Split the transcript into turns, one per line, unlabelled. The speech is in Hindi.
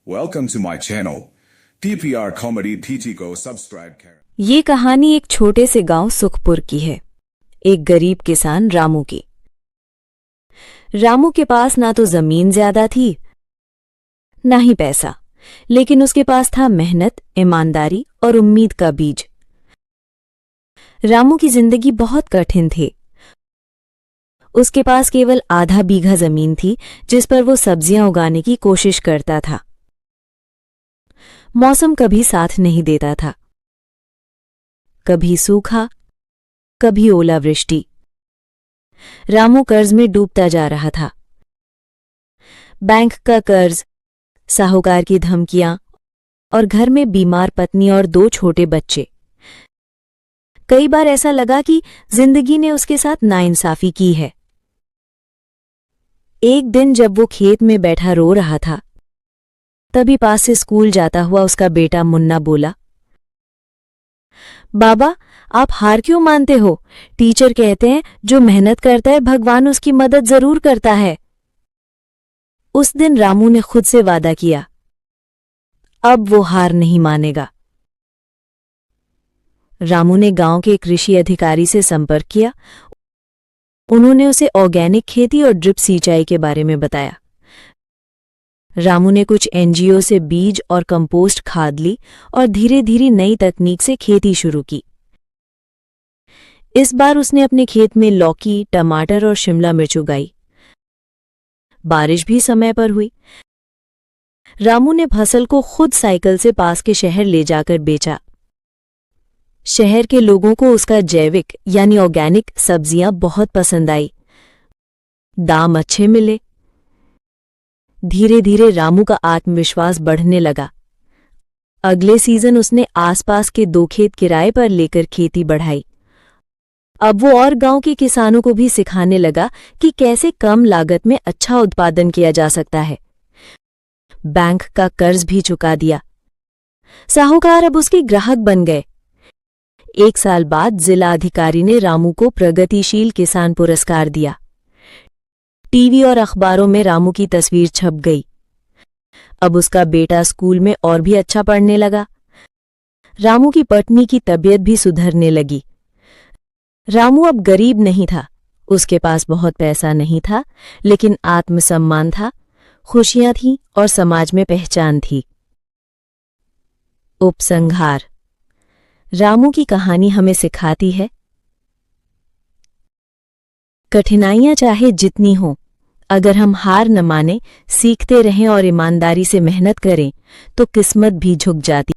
Welcome to my channel. TPR Comedy TT को सब्सक्राइब करें।
ये कहानी एक छोटे से गांव सुखपुर की है। एक गरीब किसान रामू की। रामू के पास ना तो जमीन ज्यादा थी ना ही पैसा, लेकिन उसके पास था मेहनत, ईमानदारी और उम्मीद का बीज। रामू की जिंदगी बहुत कठिन थी। उसके पास केवल आधा बीघा जमीन थी जिस पर वो सब्जियां उगाने की कोशिश करता था। मौसम कभी साथ नहीं देता था, कभी सूखा, कभी ओलावृष्टि। रामू कर्ज में डूबता जा रहा था। बैंक का कर्ज, साहूकार की धमकियां और घर में बीमार पत्नी और 2 छोटे बच्चे। कई बार ऐसा लगा कि जिंदगी ने उसके साथ नाइंसाफी की है। एक दिन जब वो खेत में बैठा रो रहा था, तभी पास से स्कूल जाता हुआ उसका बेटा मुन्ना बोला, बाबा, आप हार क्यों मानते हो? टीचर कहते हैं जो मेहनत करता है भगवान उसकी मदद जरूर करता है। उस दिन रामू ने खुद से वादा किया, अब वो हार नहीं मानेगा। रामू ने गांव के कृषि अधिकारी से संपर्क किया। उन्होंने उसे ऑर्गेनिक खेती और ड्रिप सिंचाई के बारे में बताया। रामू ने कुछ एनजीओ से बीज और कंपोस्ट खाद ली और धीरे धीरे नई तकनीक से खेती शुरू की। इस बार उसने अपने खेत में लौकी, टमाटर और शिमला मिर्च उगाई। बारिश भी समय पर हुई। रामू ने फसल को खुद साइकिल से पास के शहर ले जाकर बेचा। शहर के लोगों को उसका जैविक यानी ऑर्गेनिक सब्जियां बहुत पसंद आई। दाम अच्छे मिले। धीरे धीरे रामू का आत्मविश्वास बढ़ने लगा। अगले सीजन उसने आसपास के 2 खेत किराए पर लेकर खेती बढ़ाई। अब वो और गांव के किसानों को भी सिखाने लगा कि कैसे कम लागत में अच्छा उत्पादन किया जा सकता है। बैंक का कर्ज भी चुका दिया। साहूकार अब उसके ग्राहक बन गए। 1 साल बाद जिला अधिकारी ने रामू को प्रगतिशील किसान पुरस्कार दिया। टीवी और अखबारों में रामू की तस्वीर छप गई। अब उसका बेटा स्कूल में और भी अच्छा पढ़ने लगा। रामू की पत्नी की तबीयत भी सुधरने लगी। रामू अब गरीब नहीं था। उसके पास बहुत पैसा नहीं था, लेकिन आत्मसम्मान था, खुशियां थीं और समाज में पहचान थी। उपसंहार। रामू की कहानी हमें सिखाती है, कठिनाइयां चाहे जितनी हों, अगर हम हार न माने, सीखते रहें और ईमानदारी से मेहनत करें, तो किस्मत भी झुक जाती